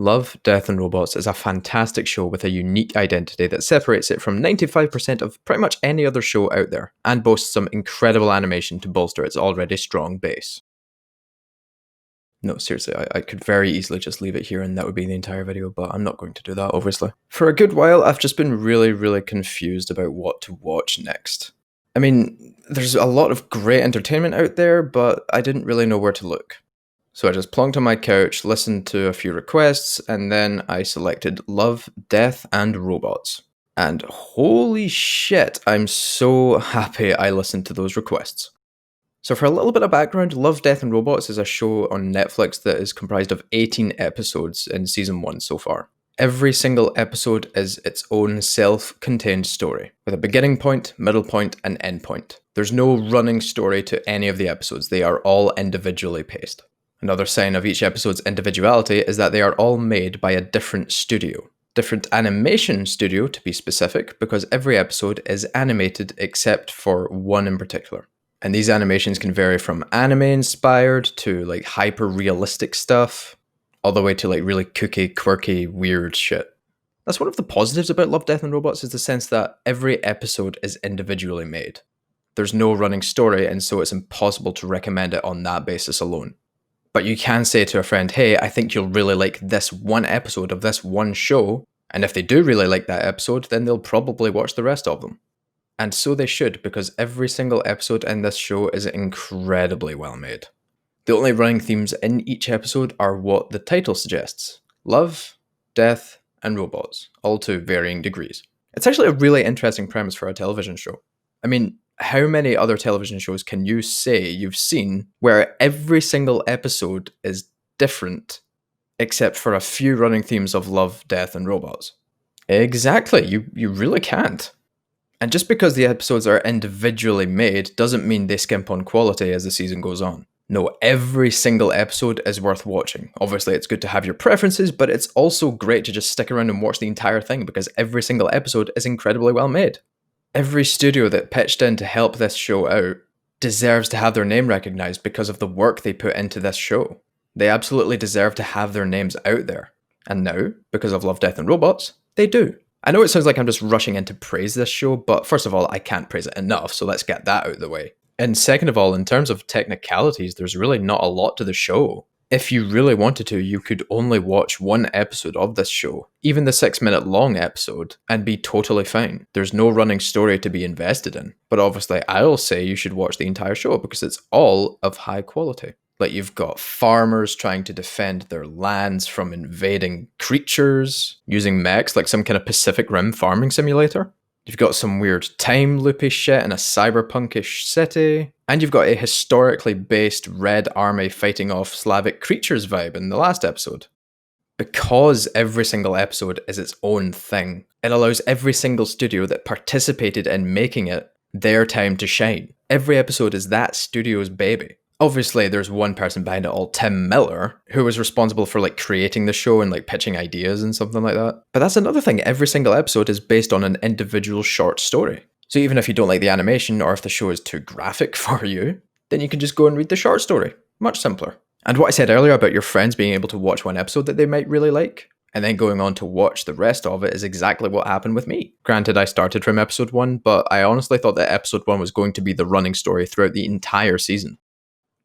Love, Death and Robots is a fantastic show with a unique identity that separates it from 95% of pretty much any other show out there, and boasts some incredible animation to bolster its already strong base. No, seriously, I could very easily just leave it here and that would be the entire video, but I'm not going to do that, obviously. For a good while, I've just been really confused about what to watch next. I mean, there's a lot of great entertainment out there, but I didn't really know where to look. So I just plonked on my couch, listened to a few requests, and then I selected Love, Death, and Robots. And holy shit, I'm so happy I listened to those requests. So for a little bit of background, Love, Death, and Robots is a show on Netflix that is comprised of 18 episodes in season 1 so far. Every single episode is its own self-contained story, with a beginning point, middle point, and end point. There's no running story to any of the episodes, they are all individually paced. Another sign of each episode's individuality is that they are all made by a different studio. Different animation studio, to be specific, because every episode is animated except for one in particular. And these animations can vary from anime-inspired to like hyper-realistic stuff, all the way to like really kooky, quirky, weird shit. That's one of the positives about Love, Death and Robots is the sense that every episode is individually made. There's no running story, and so it's impossible to recommend it on that basis alone. But you can say to a friend, hey, I think you'll really like this one episode of this one show, and if they do really like that episode, then they'll probably watch the rest of them. And so they should, because every single episode in this show is incredibly well made. The only running themes in each episode are what the title suggests: love, death, and robots, all to varying degrees. It's actually a really interesting premise for a television show. I mean, how many other television shows can you say you've seen where every single episode is different, except for a few running themes of love, death, and robots? Exactly, you really can't. And just because the episodes are individually made doesn't mean they skimp on quality as the season goes on. No, every single episode is worth watching. Obviously, it's good to have your preferences, but it's also great to just stick around and watch the entire thing because every single episode is incredibly well made. Every studio that pitched in to help this show out deserves to have their name recognized because of the work they put into this show. They absolutely deserve to have their names out there. And now, because of Love, Death and Robots, they do. I know it sounds like I'm just rushing in to praise this show, but first of all, I can't praise it enough, so let's get that out of the way. And second of all, in terms of technicalities, there's really not a lot to the show. If you really wanted to, you could only watch one episode of this show, even the 6-minute long episode, and be totally fine. There's no running story to be invested in. But obviously, I'll say you should watch the entire show because it's all of high quality. Like, you've got farmers trying to defend their lands from invading creatures, using mechs like some kind of Pacific Rim farming simulator. You've got some weird time loopy shit in a cyberpunkish city. And you've got a historically based Red Army fighting off Slavic creatures vibe in the last episode. Because every single episode is its own thing, it allows every single studio that participated in making it their time to shine. Every episode is that studio's baby. Obviously, there's one person behind it all, Tim Miller, who was responsible for like creating the show and like pitching ideas and something like that. But that's another thing, every single episode is based on an individual short story. So even if you don't like the animation or if the show is too graphic for you, then you can just go and read the short story. Much simpler. And what I said earlier about your friends being able to watch one episode that they might really like, and then going on to watch the rest of it is exactly what happened with me. Granted, I started from episode 1, but I honestly thought that episode 1 was going to be the running story throughout the entire season.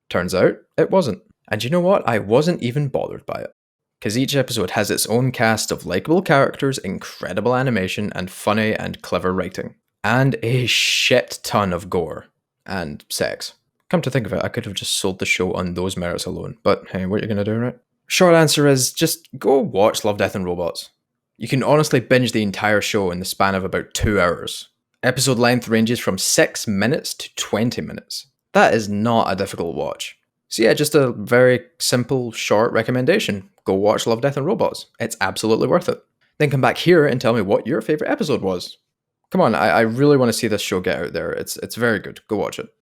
Turns out, it wasn't. And you know what? I wasn't even bothered by it. Because each episode has its own cast of likable characters, incredible animation, and funny and clever writing. And a shit ton of gore. And sex. Come to think of it, I could have just sold the show on those merits alone. But hey, what are you going to do, right? Short answer is, just go watch Love, Death and Robots. You can honestly binge the entire show in the span of about 2 hours. Episode length ranges from 6 minutes to 20 minutes. That is not a difficult watch. So yeah, just a very simple, short recommendation. Go watch Love, Death and Robots. It's absolutely worth it. Then come back here and tell me what your favourite episode was. Come on, I really want to see this show get out there. It's very good. Go watch it.